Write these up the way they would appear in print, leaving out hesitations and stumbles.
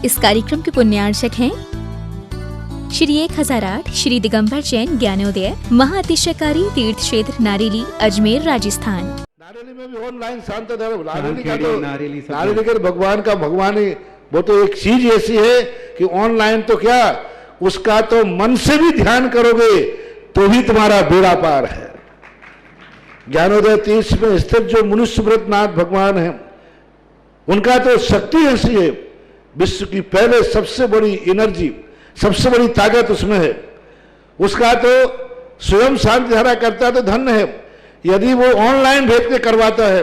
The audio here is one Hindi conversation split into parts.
इस कार्यक्रम के पुण्यार्चक हैं श्री 1008 श्री दिगंबर जैन ज्ञानोदय महाअतिशयकारी तीर्थ क्षेत्र नारेली अजमेर राजस्थान। नारेली में भी ऑनलाइन शांत धर्म नारेली का भगवान का भगवान ही वो तो एक चीज ऐसी है कि ऑनलाइन तो क्या उसका तो मन से भी ध्यान करोगे तो भी तुम्हारा बेड़ा पार है। ज्ञानोदय तीर्थ में स्थित जो मुनि सुब्रतनाथ भगवान है उनका तो शक्ति ऐसी है, विश्व की पहले सबसे बड़ी एनर्जी सबसे बड़ी ताकत उसमें है। उसका तो स्वयं शांति धारा करता तो धन्य है, यदि वो ऑनलाइन भेज के करवाता है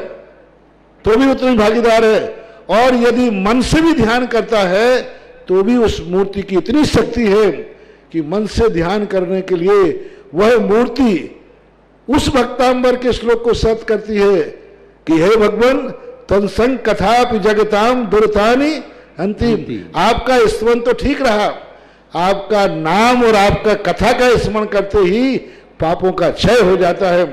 तो भी उतनी भागीदार है, और यदि मन से भी ध्यान करता है तो भी उस मूर्ति की इतनी शक्ति है कि मन से ध्यान करने के लिए वह मूर्ति उस भक्तांबर के श्लोक को सत करती है कि हे भगवान तत्संग कथापि जगताम दुर्तानि अंतिम। आपका स्मरण तो ठीक रहा, आपका नाम और आपका कथा का स्मरण करते ही पापों का क्षय हो जाता है।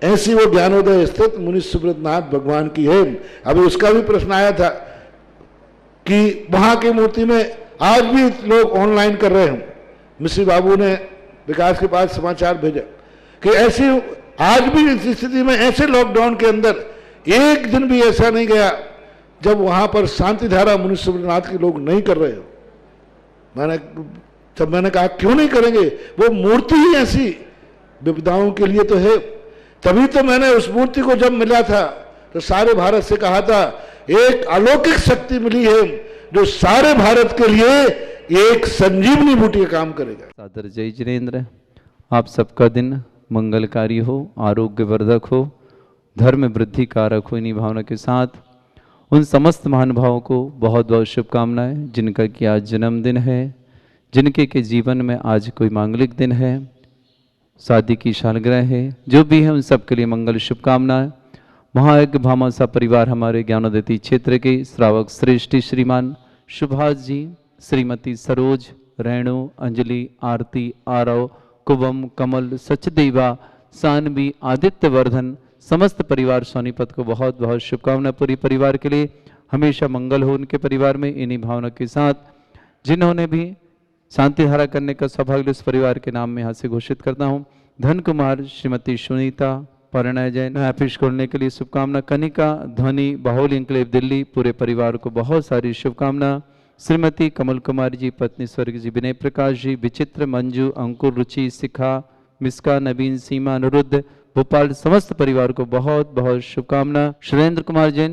ऐसी वो ज्ञानोदय स्थित मुनि सुब्रतनाथ भगवान की है। अभी उसका भी प्रश्न आया था कि वहां की मूर्ति में आज भी लोग ऑनलाइन कर रहे हैं। मिश्री बाबू ने विकास के पास समाचार भेजा कि ऐसी आज भी इस स्थिति में ऐसे लॉकडाउन के अंदर एक दिन भी ऐसा नहीं गया जब वहां पर शांति धारा मुनि सुब्रतनाथ के लोग नहीं कर रहे हो। मैंने कहा क्यों नहीं करेंगे, वो मूर्ति ही ऐसी विपदाओं के लिए तो है। तभी तो मैंने उस मूर्ति को जब मिला था तो सारे भारत से कहा था एक अलौकिक शक्ति मिली है जो सारे भारत के लिए एक संजीवनी बूटी का काम करेगा। सादर जय जिनेन्द्र। आप सबका दिन मंगलकारी हो, आरोग्यवर्धक हो, धर्म वृद्धि कारक हो। इन्हीं भावना के साथ उन समस्त महानुभावों को बहुत बहुत शुभकामनाएं जिनका कि आज जन्मदिन है, जिनके के जीवन में आज कोई मांगलिक दिन है, शादी की सालगिरह है, जो भी है उन सब के लिए मंगल शुभकामनाएं। महायज्ञ भामासा परिवार हमारे ज्ञानोदय क्षेत्र के श्रावक श्रेष्ठ श्रीमान सुभाष जी, श्रीमती सरोज, रेणु, अंजलि, आरती, आरव, कुवम, कमल, सचदेवा, सानवी, आदित्य वर्धन, समस्त परिवार सोनीपत को बहुत बहुत शुभकामना। पूरी परिवार के लिए हमेशा मंगल हो उनके परिवार में। इन्हीं भावना के साथ जिन्होंने भी शांति धारा करने का सौभाग्य उस परिवार के नाम में यहाँ से घोषित करता हूँ। धन कुमार, श्रीमती सुनीता, परिणय जैन, ऑफिस खोलने के लिए शुभकामना। कनिका, ध्वनि, बाहुल इंक्लेव दिल्ली, पूरे परिवार को बहुत सारी शुभकामना। श्रीमती कमल कुमारी जी, पत्नी स्वर्गीय जी विनय प्रकाश जी, विचित्र, मंजू, अंकुर, रुचि, शिखा, मिस्का, नवीन, सीमा, अनुरुद्ध, भोपाल, समस्त परिवार को बहुत बहुत शुभकामना। सुरेंद्र कुमार जैन,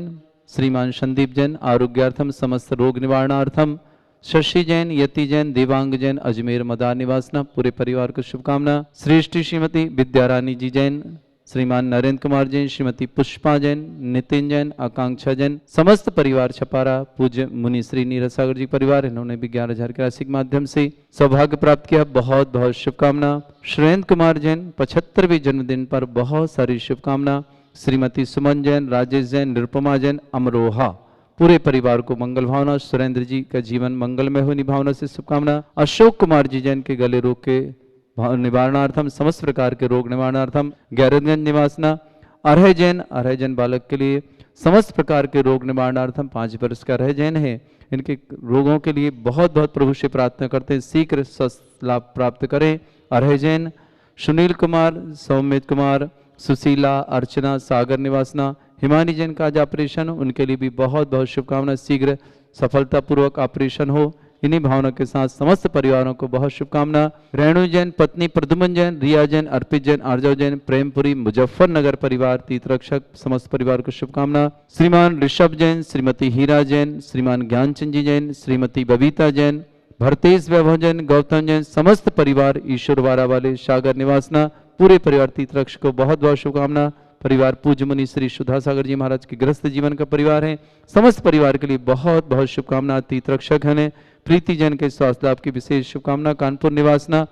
श्रीमान संदीप जैन, आरोग्यार्थम समस्त रोग निवारणार्थम, शशि जैन, यति जैन, देवांग जैन, अजमेर मदार निवासना, पूरे परिवार को शुभकामना। श्रेष्ठी श्रीमती विद्यारानी जी जैन, श्रीमान नरेंद्र कुमार जैन, श्रीमती पुष्पा जैन, नितिन जैन, आकांक्षा जैन, समस्त परिवार छपारा, पूज्य मुनि श्री नीरज सागर जी परिवार, इन्होंने भी 11,000 की राशि के माध्यम से सौभाग्य प्राप्त किया, बहुत बहुत शुभकामना। सुरेंद्र कुमार जैन 75वें जन्मदिन पर बहुत सारी शुभकामना। श्रीमती सुमन जैन, राजेश जैन, निरुपमा जैन, अमरोहा, पूरे परिवार को मंगल भावना। सुरेंद्र जी का जीवन मंगलमय हो, निभावना से शुभकामना। अशोक कुमार जी जैन के गले रोग के निवारणार्थम, समस्त प्रकार के रोग निवारणार्थम, गैरतगंज निवासना। अरह जैन बालक के लिए समस्त प्रकार के रोग निवारणार्थम, 5 वर्ष का अरह जैन है, इनके रोगों के लिए बहुत बहुत प्रभु से प्रार्थना करते हैं शीघ्र स्वस्थ लाभ प्राप्त करें। अरह जैन, सुनील कुमार, सौमित कुमार, सुशीला, अर्चना, सागर निवासना, हिमानी जैन का आज ऑपरेशन, उनके लिए भी बहुत बहुत शुभकामना, शीघ्र सफलतापूर्वक ऑपरेशन हो। इन्हीं भावना के साथ समस्त परिवारों को बहुत शुभकामना। रेणु जैन, पत्नी प्रद्युमन जैन, रिया जैन, अर्पित जैन, आर्जव जैन, प्रेमपुरी, मुजफ्फरनगर परिवार, तीर्थरक्षक, समस्त परिवार को शुभकामना। श्रीमान ऋषभ जैन, श्रीमती हीरा जैन, श्रीमान ज्ञानचंद जी जैन, श्रीमती बबीता जैन, भरतेश वैभव जैन, गौतम जैन, समस्त परिवार, ईश्वरवारा वाले, सागर निवासना, पूरे परिवार तीर्थरक्षक को बहुत बहुत शुभकामना। परिवार पूज्य मुनि श्री सुधा सागर जी महाराज के गृहस्थ जीवन का परिवार है, समस्त परिवार के लिए बहुत बहुत शुभकामना। तीर्थरक्षक है प्रीति जैन के स्वास्थ्य लाभ की विशेष शुभकामना। कानपुर निवासना,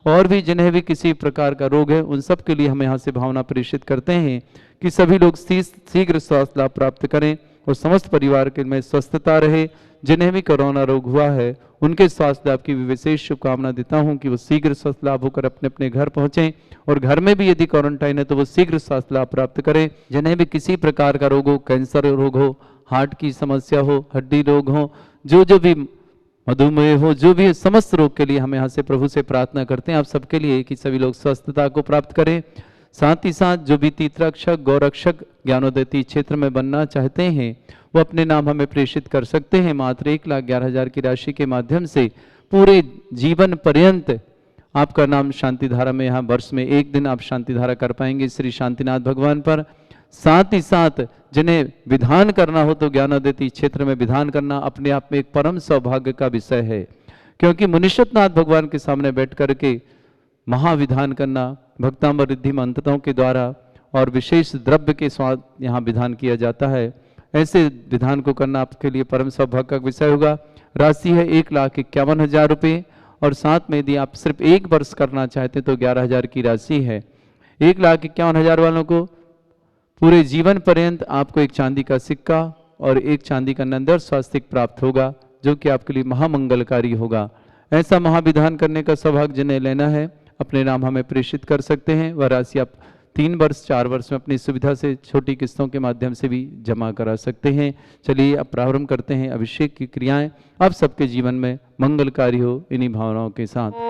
और भी जिन्हें भी किसी प्रकार का रोग है उन सब के लिए हम यहाँ से भावना प्रेषित करते हैं कि सभी लोग शीघ्र स्वास्थ्य लाभ प्राप्त करें और समस्त परिवार के में स्वस्थता रहे। जिन्हें भी कोरोना रोग हुआ है उनके स्वास्थ्य लाभ की विशेष शुभकामना देता हूं कि वो शीघ्र स्वास्थ्य लाभ होकर अपने अपने घर पहुंचें, और घर में भी यदि क्वारंटाइन है तो वो शीघ्र स्वास्थ्य लाभ प्राप्त करें। जिन्हें भी किसी प्रकार का रोग हो, कैंसर रोग हो, हार्ट की समस्या हो, हड्डी रोग हो, जो भी मधुमेह हो, जो भी है, समस्त रोग के लिए हम यहाँ से प्रभु से प्रार्थना करते हैं आप सबके लिए कि सभी लोग स्वस्थता को प्राप्त करें। साथ ही साथ जो भी तीर्थरक्षक गौरक्षक ज्ञानोदय तीर्थ क्षेत्र में बनना चाहते हैं वो अपने नाम हमें प्रेषित कर सकते हैं। मात्र 1,11,000 की राशि के माध्यम से पूरे जीवन पर्यंत आपका नाम शांतिधारा में, यहाँ वर्ष में एक दिन आप शांतिधारा कर पाएंगे श्री शांतिनाथ भगवान पर। साथ ही साथ जिन्हें विधान करना हो तो ज्ञानोदय तीर्थ क्षेत्र में विधान करना अपने आप में एक परम सौभाग्य का विषय है, क्योंकि मुनीश्वरनाथ भगवान के सामने बैठ करके महाविधान करना भक्तामृद्धि मंत्रों के द्वारा और विशेष द्रव्य के स्वाद यहाँ विधान किया जाता है। ऐसे विधान को करना आपके लिए परम सौभाग्य का विषय होगा। राशि है 1,51,000 रुपये और साथ में यदि आप सिर्फ एक वर्ष करना चाहते तो 11,000 की राशि है। 1,51,000 वालों को पूरे जीवन पर्यंत आपको एक चांदी का सिक्का और एक चांदी का नंदर स्वास्तिक प्राप्त होगा, जो कि आपके लिए महामंगलकारी होगा। ऐसा महाविधान करने का सौभाग्य जिन्हें लेना है अपने नाम हमें प्रेषित कर सकते हैं। वह राशि आप 3 वर्ष 4 वर्ष में अपनी सुविधा से छोटी किस्तों के माध्यम से भी जमा करा सकते हैं। चलिए अब प्रारंभ करते हैं अभिषेक की क्रियाएं। आप सबके जीवन में मंगलकारी हो इन्हीं भावनाओं के साथ।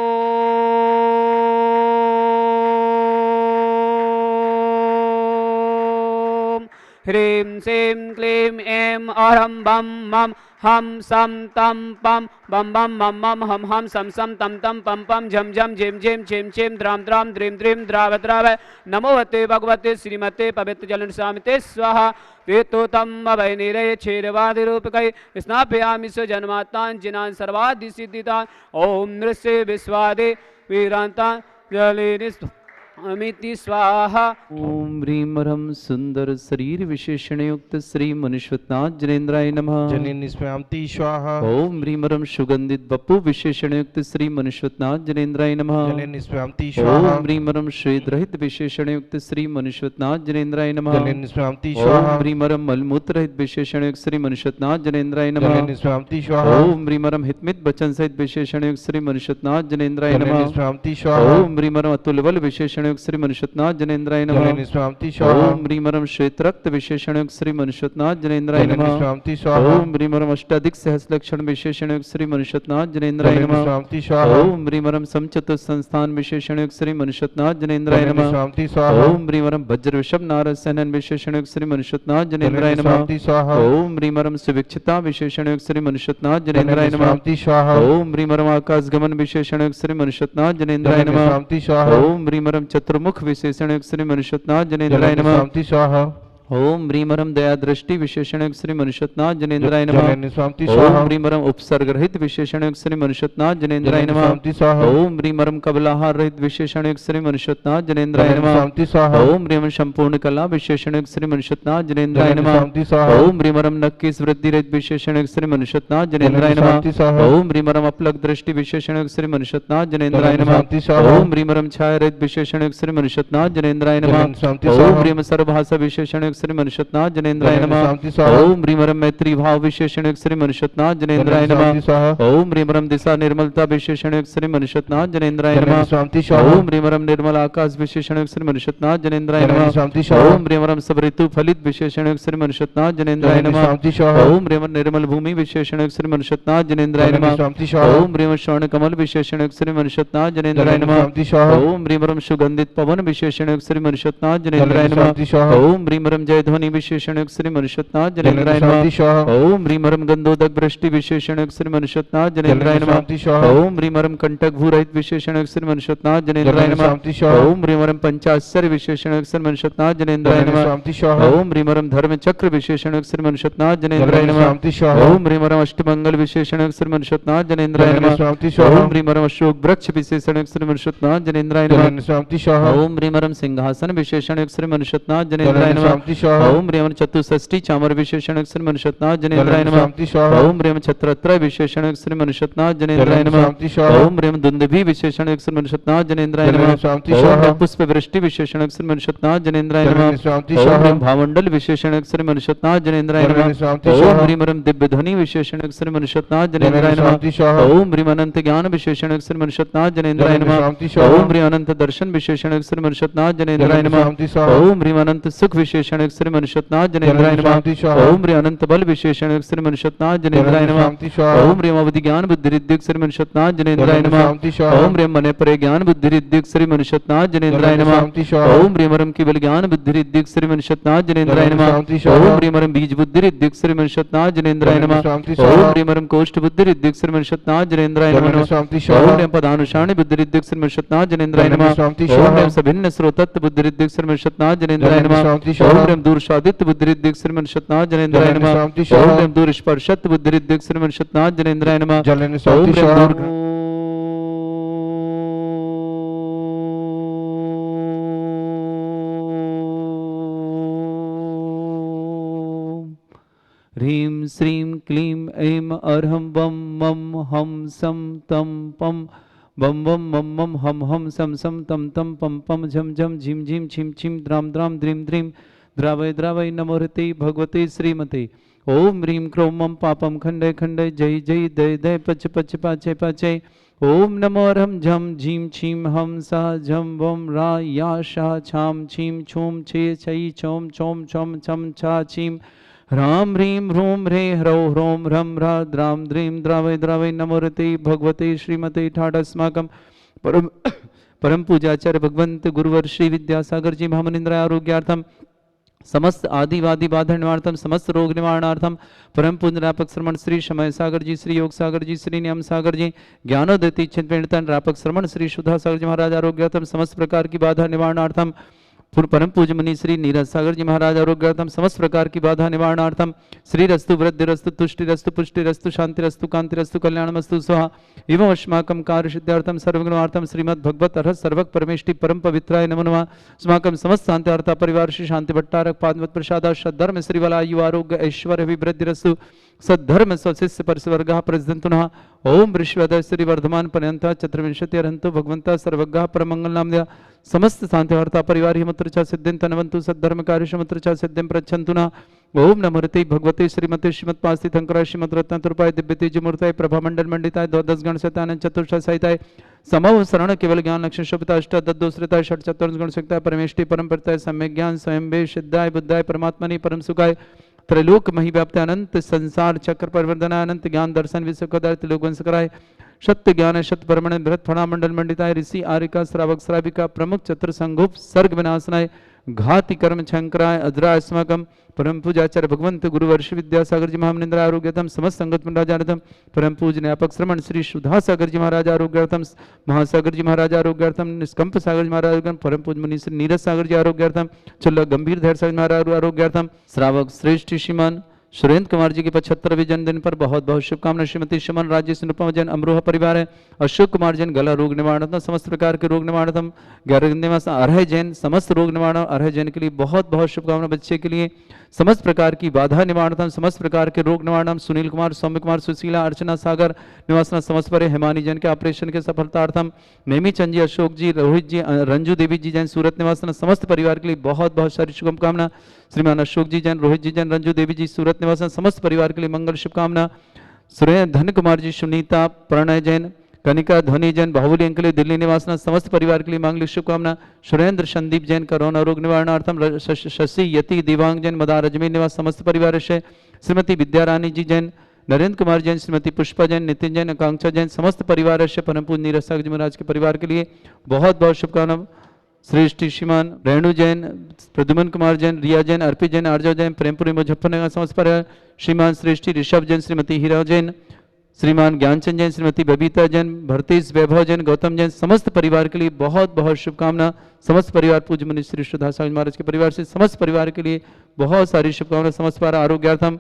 ह्रीं श्रीं क्लीं ऐं अहं बम मम हम सम तम पम बम बम मम मम हम सम सम तम तम पम पम झम झम झिम झिम छिम छिम द्राम द्राम द्रीम द्रीम द्राव द्राव नमोवते भगवते श्रीमते पवित्र जलन स्वामिते स्वाहा वेतो तम अभय निरय छेरवादि रूपकै स्नापयामि स्वजन्मातान् जिनान् सर्वादि सिद्धितान् ओम नृस्य विश्वादे वीरान्तान् जलेनि अमिति स्वाहा। ओम ह्रीं ह्रम सुंदर शरीर विशेषण युक्त श्री मुनीश्वरनाथ जनेन्द्राय नमः। जनेन्द्राय स्वाहा। ओम ह्रीं ह्रम सुगंधित बपु विशेषण युक्त श्री मुनीश्वरनाथ जनेन्द्राय नमः। जनेन्द्राय स्वाहा। ओम ह्रीं ह्रम श्वेत रहित विशेषण युक्त श्री मुनीश्वरनाथ जनेन्द्राय नमः। जनेन्द्राय स्वाहा। ओम ह्रीं ह्रम मलमूत्र रहित विशेषण युक्त श्री मुनीश्वरनाथ जनेन्द्राय नमः। जनेन्द्राय स्वाहा। ओम ह्रीं ह्रम हितमित वचन सहित विशेषण युक्त श्री मुनीश्वरनाथ जनेन्द्राय नमः। जनेन्द्राय स्वाहा। ओम ह्रीं ह्रम अतुल बल विशेषण श्री मुनीश्वरनाथ जनेन्द्राय नमः। जनेन्द्राय स्वाहा। ओम ह्रीं ह्रम श्वेत रक्त विशेषण श्री मुनीश्वरनाथ जनेन्द्राय नमः। जनेन्द्राय स्वाहा। ओम ह्रीं ह्रम अष्टाधिक सहस्रलक्षण विशेषण श्री मुनीश्वरनाथ जनेन्द्राय नमः। जनेन्द्राय स्वाहा। ओम ह्रीं ह्रम समचतुर संस्थान विशेषण श्री मुनीश्वरनाथ जनेन्द्राय नमः। जनेन्द्राय स्वाहा। ओम ह्रीं ह्रम वज्र वृषभ नारद सेनन विशेषण श्री मुनीश्वरनाथ जनेन्द्राय नमः। जनेन्द्राय स्वाहा। ओम ह्रीं ह्रम सुविक्षिता विशेषण श्री मुनीश्वरनाथ जनेन्द्राय नमः। जनेन्द्राय स्वाहा। ओम ह्रीं ह्रम आकाश गमन विशेषण श्री मुनीश्वरनाथ जनेन्द्राय नमः। जनेन्द्राय स्वाहा। ओम ह्रीं ह्रम चतुर्मुख विशेषण श्री मुनीश्वरनाथ जनेन्द्राय नमः। जनेन्द्राय स्वाहा। ओम ह्रीं ह्रम दया दृष्टि विशेषण श्री मुनीश्वरनाथ जनेन्द्राय नमः। जनेन्द्राय स्वाहा। ओम ह्रीं ह्रम उपसर्ग रहित विशेषण श्री मुनीश्वरनाथ जनेन्द्राय नमः। जनेन्द्राय स्वाहा। ओम ह्रीं ह्रम कबलाहार रहित विशेषण श्री मुनीश्वरनाथ जनेन्द्राय नमः। जनेन्द्राय स्वाहा। ओम ह्रीं ह्रम संपूर्ण कला विशेषण श्री मुनीश्वरनाथ जनेन्द्राय नमः। जनेन्द्राय स्वाहा। ओम ह्रीं ह्रम नक्केश वृद्धि रहित विशेषण श्री मुनीश्वरनाथ जनेन्द्राय जनेन्द्राय नमः। स्वाहा। ओम ह्रीं ह्रम अपलक दृष्टि विशेषण श्री मुनीश्वरनाथ जनेन्द्राय नमः। जनेन्द्राय स्वाहा। ओम ह्रीं ह्रम छाया रहित विशेषण श्री मुनीश्वरनाथ जनेन्द्राय नमः। जनेन्द्राय ओम स्वाहा। ह्रीं ह्रम सर्वभाषा विशेषण श्री मुनीश्वरनाथ जनेन्द्राय नमः। जनेन्द्राय स्वाहा। ओम ह्रीं ह्रम मैत्री भाव विशेषण श्री मुनीश्वरनाथ जनेन्द्राय जनेन्द्राय नमः। स्वाहा। ओम ह्रीं ह्रम दिशा निर्मलता विशेषण श्री मुनीश्वरनाथ जनेन्द्राय नमः। जनेन्द्राय स्वाहा। ओम ह्रीं ह्रम निर्मल आकाश विशेषण श्री मुनीश्वरनाथ जनेन्द्राय नमः। जनेन्द्राय स्वाहा। ओम ह्रीं ह्रम सब ऋतु फलित विशेषण श्री मुनीश्वरनाथ जनेन्द्राय नमः। जनेन्द्राय स्वाहा। ओम ह्रीं ह्रम निर्मल भूमि विशेषण श्री मुनीश्वरनाथ जनेन्द्राय नमः। जनेन्द्राय स्वाहा। ओम ह्रीं ह्रम स्वर्ण कमल विशेषण श्री मुनीश्वरनाथ जनेन्द्राय नमः। जनेन्द्राय स्वाहा। ओम ह्रीं ह्रम सुगंधित पवन विशेषण श्री मुनीश्वरनाथ जनेन्द्राय नमः। जनेन्द्राय स्वाहा। ओम ह्रीं ह्रम जय ध्वनि विशेषण श्री मुनीश्वरनाथ जनेन्द्राय जनेन्द्राय नमः। स्वाहा। ओम ह्रीं ह्रम गंधोदक वृष्टि विशेषण श्री मुनीश्वरनाथ जनेन्द्राय नमः। जनेन्द्राय स्वाहा। ओम ह्रीं ह्रम कंटक भूरहित विशेषण श्री मुनीश्वरनाथ जनेन्द्राय नमः। जनेन्द्राय स्वाहा। ओम ह्रीं ह्रम पंचाश्चर्य विशेषण श्री मुनीश्वरनाथ जनेन्द्राय नमः। जनेन्द्राय स्वाहा। ओम ह्रीं ह्रम धर्म चक्र विशेषण श्री मुनीश्वरनाथ जनेन्द्राय नमः। जनेन्द्राय स्वाहा। ओम ह्रीं ह्रम अष्टमंगल विशेषण श्री मुनीश्वरनाथ जनेन्द्राय नमः। जनेन्द्राय स्वाहा। ओम ह्रीं ह्रम अशोक वृक्ष विशेषण श्री मुनीश्वरनाथ जनेन्द्राय नमः। जनेन्द्राय स्वाहा। ओम ह्रीं ह्रम सिंहासन विशेषण श्री मुनीश्वरनाथ जनेन्द्राय नमः। जनेन्द्राय स्वाहा। ओम ह्रीं ह्रम चतुष्षष्टि चामर विशेषण श्री मुनीश्वरनाथ जनेन्द्राय नमः। जनेन्द्राय स्वाहा। ओम ह्रीं ह्रम छत्रत्रय विशेषण श्री मुनीश्वरनाथ जनेन्द्राय नमः। जनेन्द्राय स्वाहा। ओम ह्रीं ह्रम दुंदुभि विशेषण श्री मुनीश्वरनाथ जनेन्द्राय नमः। जनेन्द्राय ओम स्वाहा। ह्रीं पुष्प वृष्टि विशेषण श्री मुनीश्वरनाथ जनेन्द्राय नमः। जनेन्द्राय ओम स्वाहा। ह्रीं भावमंडल विशेषण श्री मुनीश्वरनाथ जनेन्द्राय नमः। जनेन्द्राय ओम स्वाहा। ह्रीं ह्रम दिव्य ध्वनि विशेषण श्री मुनीश्वरनाथ जनेन्द्राय जनेन्द्राय नमः। स्वाहा। ओम ह्रीं अनंत ज्ञान विशेषण श्री मुनीश्वरनाथ जनेन्द्राय नमः। जनेन्द्राय स्वाहा। ओम ह्रीं अनंत दर्शन विशेषण श्री मुनीश्वरनाथ जनेन्द्राय नमः। जनेन्द्राय स्वाहा। ओम ह्रीं अनंत सुख विशेषण श्री मनुष्यनाथ जनेन्द्राय नमः। ओम ह्रीं अनंत बल विशेषण श्री मनुष्यनाथ जनेन्द्राय नमः। ओम ह्रीं अवधि ज्ञान बुद्धि रिद्धिक श्री मनुष्यनाथ जनेन्द्राय नमः। ओम ह्रीं मने परे ज्ञान बुद्धि रिद्धिक श्री मनुष्यनाथ जनेन्द्राय नमः। ओम ह्रीं मरम केवल ज्ञान बुद्धि रिद्धिक श्री मनुष्यनाथ जनेन्द्राय नमः। ओम ह्रीं मरम बीज बुद्धि रिद्धिक श्री मनुष्यनाथ जनेन्द्राय नमः। ओम ह्रीं मरम कोष्ठ बुद्धि रिद्धिक श्री मनुष्यनाथ जनेन्द्राय नमः। ओम ह्रीं पदानुषाणि बुद्धि रिद्धिक श्री मनुष्यनाथ जनेन्द्राय नमः। ओम ह्रीं सभिन्न स्रोतत्व बुद्धि रिद्धिक श्री मनुष्यनाथ जनेन्द्राय नमः। ओम ह्रीं दूर शादित बुद्धि रिद्धिक श्री मनुष्यनाथ जनेन्द्राय नमः। ओम ह्रीं दूर स्पर्शत बुद्धि रिद्धिक श्री मनुष्यनाथ जनेन्द्राय नमः। ओम ह्रीं दूर ह्रीं श्रीं क्लीं ऐं अर्हं वं मं हम सं तं पं वं वं मं मं हम सं सं तं तं पं पं झं झं झिं झिं छिं छिं द्रां द्रां द्रीं द्रीं द्रावय द्रावय नमोहते भगवते श्रीमते। ओम ह्रीं क्रों मं पापं खण्डय खण्डय जय जय दय दय पच पच पाचय पाचय। ओम नमो अर्हं झं झीं छीं हम सा झं वं रा या शा छां छीं छूं छे छै छौं छौं छम छम छा छीं ह्रां ह्रीं ह्रूं ह्रे ह्रौं ह्रौं ह्रं ह्रा द्रां द्रीं द्रावय द्रावय नमोहते भगवते श्रीमते ठाटस्माकं परम पूजाचार्य भगवंत गुरुवर श्री विद्यासागर जी महामनिंद्राय आरोग्यार्थम समस्त आदिवादी बाधा निवारणार्थम समस्त रोग निवारणार्थम परम पुण्यरापक श्रमण श्री समय सागर जी, श्री योग सागर जी, श्री नियम सागर जी, ज्ञानोदयति चिंतन रापक श्रमण श्री सुधा सागर जी महाराज आरोग्यार्थम समस्त प्रकार की बाधा निवारणार्थम परम पूज्य मुनि श्री नीरज सागर जी महाराज आरोग्यार्थम समस्त प्रकार की बाधा निवारणार्थम श्री रस्तु वृद्धि रस्तु तुष्टि रस्तु पुष्टि रस्तु शांति रस्तु कांति रस्तु कल्याणमस्तु स्वाहा एवं अस्माकं कार्य सिद्धार्थम सर्वगुणार्थम श्रीमद् भगवत अर्हत सर्वक परमेष्टि परम पवित्राय नमो नमः। अस्माकं समस्त शांति परिवार श्री शांति भट्टारक पादवत प्रसाद सद्धर्म श्रीवला आयु आरोग्य ऐश्वर्य अभिवृद्धि रस्तु सद्धर्म स्वशिष्य परिस्वर्गः प्रसिद्धन्तुनः। ओम विश्वदय श्री वर्धमान पर्यंत चतुर्विंशति अर्हन्तु भगवंता सर्वज्ञः परमंगल नामदया समस्त शांति परिवार हिमत्र च सिद्धिं तनवन्तु सद्धर्म कार्य समुत्र च सिद्धिं प्रच्छन्तु न। ओम नमोते भगवते श्रीमते श्रीमत्पास्ति थंकराय श्रीमद रत्नतुरपाय दिव्य तेज मूर्ताय प्रभा मंडल मंडिताय द्वादश गण सतानंद चतुर्थ सहिताय समव शरण केवल ज्ञान लक्षण शोभिता अष्ट दद्दोश्रिताय षट चतुर्थ गण सकताय परमेष्टि परम प्रत्यय सम्यक ज्ञान स्वयं वे सिद्धाय बुद्धाय परमात्मनि परम सुखाय त्रैलोक मही व्याप्त अनंत संसार चक्र परिवर्तनाय अनंत ज्ञान दर्शन विश्वकदाय त्रिलोक वंश कराय सत्य ज्ञान शत परमण बृहत फणा मंडल मंडिताय ऋषि आरिका श्रावक श्राविका प्रमुख चतुर संगुप सर्ग विनाशनाय घाति कर्म शंकराय अद्राय अस्माकं परम पूजाचार्य भगवंत गुरुवर्ष विद्यासागर जी महामनिंद्र आरोग्यतम समस्त संगत मंडलाचार्यतम परम पूज्य न्यापक श्रमण श्री सुधा सागर जी महाराज आरोग्यार्थम महासागर जी महाराज आरोग्यार्थम निष्कंप सागर जी महाराज परम पूज्य मुनि श्री नीरज सागर जी आरोग्यार्थम चुल्ला गंभीर धैर्य सागर महाराज आरोग्यार्थम श्रावक श्रेष्ठ श्रीमान सुरेंद्र कुमार जी के 75वें जन्मदिन पर बहुत बहुत शुभकामनाएं। श्रीमती सुमन राज्य अनुपम जैन अमरोहा परिवार है। अशोक कुमार जैन गला रोग निवारणार्थम समस्त प्रकार के रोग निवारणार्थम। अर्हय जैन समस्त रोग निवारण अर्हय जैन के लिए बहुत बहुत शुभकामनाएं। बच्चे के लिए समस्त प्रकार की बाधा निवारणार्थम समस्त प्रकार के रोग निवारण। सुनील कुमार सौम्य कुमार सुशीला अर्चना सागर निवासना समस्त पर हेमानी जैन के ऑपरेशन के सफलतार्थम। नेमी चंद जी अशोक जी रोहित जी रंजू देवी जी जैन सूरत निवासना समस्त परिवार के लिए बहुत बहुत सारी शुभकामना। श्रीमान अशोक जी जैन रोहित जी जैन रंजू देवी जी सूरत निवासन समस्त परिवार के लिए मंगल शुभकामना। सुरेंद्र धन कुमार जी सुनीता प्रणय जैन कनिका ध्वनि जैन बाहुली अंकली दिल्ली निवासना समस्त परिवार के लिए मांगलिक शुभकामना। सुरेंद्र संदीप जैन कोरोना रोग निवारणार्थम। शशि यति दिवांग जैन मदार अजमेर निवास समस्त परिवार से। श्रीमती विद्यारानी जी जैन नरेंद्र कुमार जैन श्रीमती पुष्पा जैन नितिन जैन आकांक्षा जैन समस्त परिवार से परम पूज्य नीरज सागर जी महाराज के परिवार के लिए बहुत बहुत शुभकामना। श्रेष्ठ श्रीमान रेणु जैन प्रद्युमन कुमार जैन रिया जैन अर्पित जैन आर्जव जैन प्रेमपुरी मुजफ्फरनगर समस्त परिवार। श्रीमान श्रेष्ठी ऋषभ जैन श्रीमती हीरा जैन श्रीमान ज्ञानचंद जैन श्रीमती बबीता जैन भरतेश वैभव जैन गौतम जैन समस्त परिवार के लिए बहुत बहुत शुभकामना। समस्त परिवार पूज्य मुनि श्री सुधा सागर महाराज के परिवार से समस्त परिवार के लिए बहुत सारी शुभकामना। समस्त परिवार आरोग्यार्थम।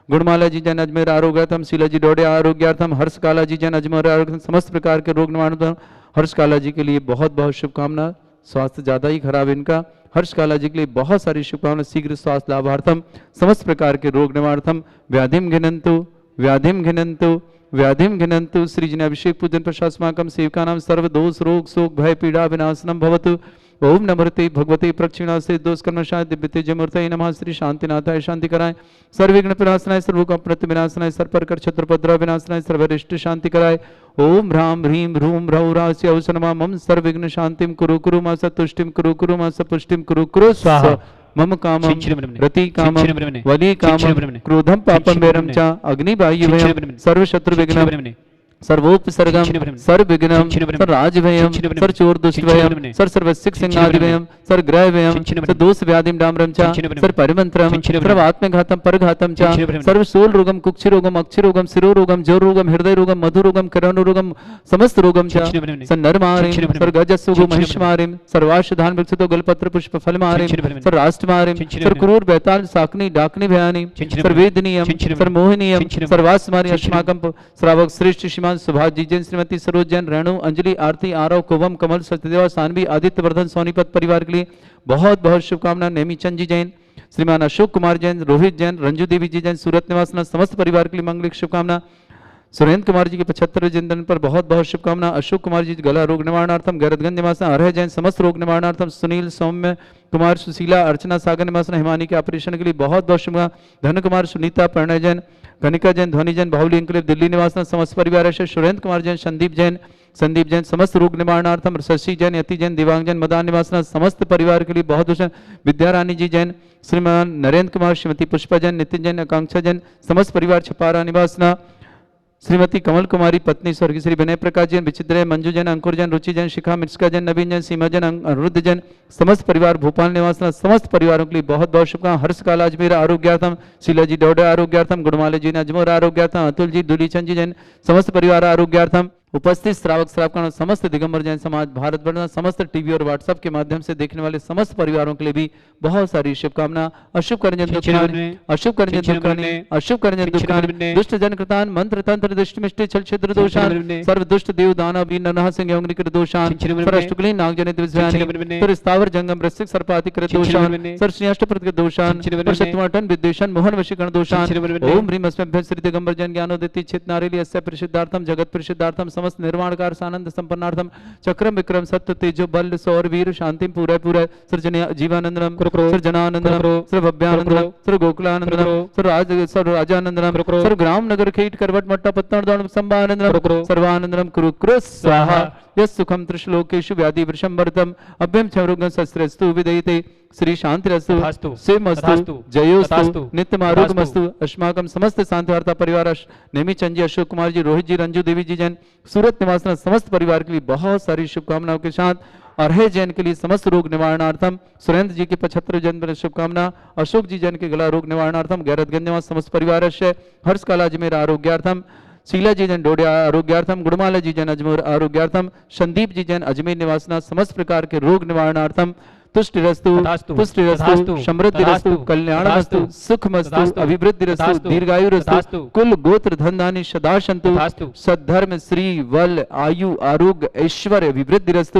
गुणमाला जी जैन अजमेर आरोग्यार्थम। शीला जी डोडिया आरोग्यार्थम। हर्ष काला जी जैन अजमेर आरोग्यार्थम समस्त प्रकार के रोग निवारण। हर्ष काला जी के लिए बहुत बहुत शुभकामना। स्वास्थ्य ज्यादा ही खराब इनका। हर्ष काला जी के लिए बहुत सारी शुभकामना। शीघ्र स्वास्थ्य लाभार्थम समस्त प्रकार के रोग निवारणार्थम। व्याधिम घिनंतु व्याधिम घिनंतु व्याधिम घिनंतु। श्री जिन अभिषेक पूजन प्रशास्माकम सेवका नाम सर्व दोष रोग शोक भय पीड़ा विनाशनम भवतु। ओम नमस्ते भगवते प्रक्षिणा से दोष कर्मशाय दिव्य तेजमूर्तये नमः। श्री शांतिनाथाय शांति कराय सर्वविघ्न विनाशनाय सर्वोपप्रति विनाशनाय सर्वप्रकर शत्रुपद्रव विनाशनाय सर्वरिष्ट शांति कराय। ओम ह्रां ह्रीं ह्रूं ह्रौं रास्य औसनमा मम सर्वविघ्न शांतिम कुरु कुरु मा सतुष्टिम कुरु कुरु मा सपुष्टिम कुरु कुरु स्वाहा। मम कामम छिंचिरमने, रति कामम छिंचिरमने, वली कामम छिंचिरमने, क्रोधम पापम वैरम छिंचिरमने, च अग्निवायु वयम छिंचिरमने, सर्व शत्रु विघ्नम छिंचिरमने, सर्वोपसर्गम छिंचिरमने, सर्व विघ्नम छिंचिरमने, सर राजभयम छिंचिरमने, सर चोर दुष्ट भयम छिंचिरमने, सर सर्वसिक सिंहादि छिंचिरमने, भयम सर ग्रह भयम छिंचिरमने, सर दोष व्याधिम डाम्रम च छिंचिरमने, सर परिमंत्रम छिंचिरमने, सर्व आत्मघातम परघातम च छिंचिरमने, सर्व शूल रोगम कुक्षि रोगम अक्षि रोगम शिरो रोगम जौर रोगम हृदय रोगम मधु रोगम करण रोगम समस्त रोगम च छिंचिरमने, सर नरमारिम छिंचिरमने, सर गजस्सुगु छिंचिरमने, महिष्मारिम सर वाशधान वृक्षतो गलपत्र पुष्प फल मारिम छिंचिरमने, सर राष्ट्रमारिम सर छिंचिरमने, क्रूर बैताल साकनी डाकनी भयानी छिंचिरमने, सर वेदनीयम छिंचिरमने, सर मोहिनीयम छिंचिरमने, सर वासमारी छिंचिरमने, अस्माकम श्रावक श्रेष्ठ श्रीमान सुभाष जी जैन श्रीमती सरोज जैन रेणु अंजलि आरती आरव कुवम कमल सत्यदेवा सानवी आदित्य वर्धन सोनीपत परिवार के लिए बहुत बहुत शुभकामना। नेमीचंद जी जैन, श्रीमान अशोक कुमार जैन, रोहित जैन, रंजू देवी जी जैन, सूरत निवासना समस्त परिवार के लिए मंगलिक शुभकामना। सुरेंद्र कुमार जी के 75वें जन्मदिन पर बहुत बहुत शुभकामना। अशोक कुमार जी गला रोग निवारणार्थम, गैरतगंज निवासना अरह जैन समस्त रोग निवारणार्थम। सुनील, सौम्य कुमार, सुशीला, अर्चना सागर निवासना हिमानी के ऑपरेशन के लिए बहुत बहुत शुभकामना। धन कुमार, सुनीता, प्रणय जैन, कनिका जैन, ध्वनि जैन, बाहुली इंक्लेव दिल्ली निवासना समस्त परिवार है। सुरेंद्र कुमार जैन, संदीप जैन समस्त रोग निवारणार्थम। शशि जैन, यति जैन, दिवांग जैन, मदान निवासना समस्त परिवार के लिए बहुत बहुत। विद्यारानी जी जैन, श्रीमान नरेंद्र कुमार, श्रीमती पुष्पा जैन, नितिन जैन, आकांक्षा जैन समस्त परिवार छपारा निवासना। श्रीमती कमल कुमारी पत्नी स्वर्गीय श्री विनय प्रकाश जैन, विचित्र मंजू जैन, अंकुर जैन, रुचि जैन, शिखा मिर्चका जैन, नवीन जैन, सीमा जैन, अनिरुद्ध जैन समस्त परिवार भोपाल निवासना समस्त परिवारों के लिए बहुत बहुत शुभकामना। हर्ष काल अजमेर आरोग्यार्थम, शीला जी डोडा आरोग्यार्थम, गुणमाले जी ने अजमेर आरोग्यार्थम, अतुल जी दुलीचंद जी जैन समस्त परिवार आरोग्यार्थम। उपस्थित श्रावक श्रावकान समस्त दिगंबर जैन समाज भारत भर समस्त टीवी और व्हाट्सएप के माध्यम से देखने वाले समस्त परिवारों के लिए भी बहुत सारी शुभकामना। अशुभ करंजन दुखाने, अशुभ करंजन दुखाने, अशुभ करंजन दुखाने, दुष्ट जन कृतान मंत्र तंत्र दृष्टि मिष्टि छल छिद्र दोषान, सर्व दुष्ट देव दानव वीर नरह सिंह यौन निकृत दोषान, सर अष्टकुलीन नाग जनित विषयानि, सर स्थावर जंगम वृश्चिक सर्पाति कृत दोषान, सर श्रेष्ठप्रद के दोषान, सर शतवाटन विद्वेषण मोहन वशीकरण दोषान। ओम ह्रीम अस्मभ्य श्री दिगंबर जैन ज्ञानोदिति चित नारेली अस्य परिशुद्धार्थम जगत परिशुद्धार्थम समस्त निर्माणकार आनंद संपन्नार्थम चक्रम विक्रम सत्य तेजो बल सौर वीर शांति पूरा पूरा सृजन जीवानंदनम सर जनानंदनम सर भव्यानंदनम सर गोकुलानंदनम सर राजानंदनम सर ग्राम नगर खेट करवट मट्टा पत्तन दौड़ संभानंदनम सर्वानंदनम कुरु कुरु स्वाहा। यस् सुखम त्रिश्लोकेषु व्याधि वृषंवर्तम अभ्यम क्षमरुगं शस्त्रस्तु विदयते श्री शांतिरस्तु शिवमस्तु जयोस्तु नित्यमारोग्यमस्तु। अस्माकं समस्त शांति वार्ता परिवार नेमीचंद जी, अशोक कुमार जी, रोहित जी, रंजू देवी जी जैन सूरत निवासना समस्त परिवार के लिए बहुत सारी शुभकामनाओं के साथ। अरहे जैन के लिए समस्त रोग निवारणार्थम, सुरेंद्र जी के 75 जन्मदिन शुभकामना। अशोक जी जैन के गला रोग निवारणार्थम, गैरतगंज निवास समस्त परिवार हर्ष काला अजमेर आरोग्यार्थम, शीला जी जैन डोडिया आरोग्यार्थम, गुणमाला जी जैन अजमेर आरोग्यार्थम, संदीप जी जैन अजमेर निवासना समस्त प्रकार के रोग निवारणार्थम। तुष्टिरस्तु पुष्टिरस्तु समृद्धिरस्तु कल्याणमस्तु सुखमस्तु अभिवृद्धिरस्तु दीर्घायुरस्तु कुल गोत्र धन धान्य सदा सन्तु सद्धर्म श्री वल आयु आरोग्य ऐश्वर्य अभिवृद्धिरस्तु।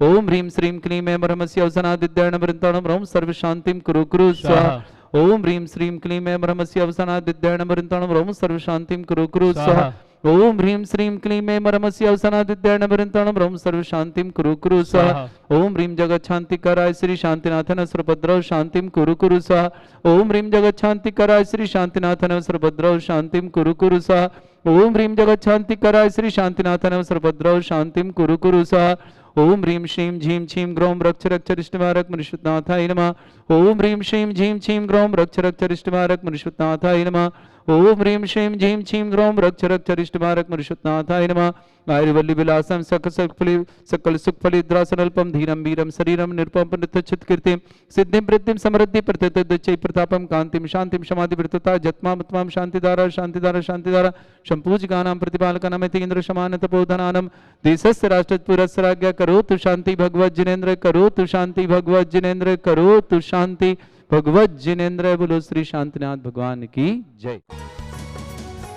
ओम ह्रीं श्रीं क्लीं ऐं ब्रह्मस्य अवसनादिद्यर्णं वृन्ताणं रोम सर्व शांतिं कुरु कुरु स्वाहा। ओम ह्रीं श्रीं क्लीं ऐं ब्रह्मस्य अवसनादिद्यर्णं वृन्ताणं रोम सर्व शांतिं कुरु कुरु स्वाहा। ओम ह्रीं श्रीं क्लीं ऐं ब्रह्मस्य अवसनादिद्यर्णं वृन्ताणं रोम सर्व शांतिं कुरु कुरु स्वाहा। ओम ह्रीं जगत शांति कराय श्री शांतिनाथन सर्वभद्रौ शांतिं कुरु कुरु स्वाहा। ओम ह्रीं जगत शांति कराय श्री शांतिनाथन सर्वभद्रौ शांतिं कुरु कुरु स्वाहा। ओम ह्रीं जगत शांति कराय श्री शांतिनाथन सर्वभद्रौ शांतिं कुरु कुरु स्वाहा। ओम ह्रीं श्रीं झीं छीं ग्रौं रक्ष रक्ष रिष्टमारक मनुष्यनाथाय नमः। ओम ह्रीं श्रीं झीं छीं ग्रौं रक्ष रक्ष रिष्टमारक मनुष्यनाथाय नमः। ओम ह्रीं श्रीं झीं छीं ग्रौं रक्ष रक्ष रिष्टमारक मनुष्यनाथाय नमः। आयुर्वल्ली विलासम सकल सुख फलिद्रासनल्पम धीरम वीरम शरीरम निरुपम नित्यचित कीर्तिम सिद्धिं वृद्धिं समृद्धि प्रतितद्दचै प्रतापम कांतिम शांतिम समाधि वृत्तता जत्माम उत्तमाम शांतिदारा शांतिदारा शांतिदारा संपूजिकानां प्रतिपालकानां इंद्र समान तपोधनानां देशस्य राष्ट्रपुरस्य राज्ञा करोतु शांति भगवत जिनेन्द्र करोतु शांति भगवत जिनेन्द्र करोतु शांति भगवत जिनेन्द्र। बोलो श्री शांतिनाथ भगवान की जय।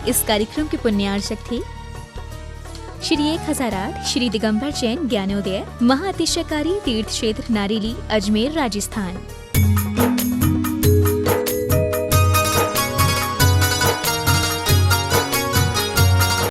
इस कार्यक्रम के पुण्यार्चक थे श्री 1008 श्री दिगंबर जैन ज्ञानोदय महाअतिशयकारी तीर्थ क्षेत्र नारेली अजमेर राजस्थान।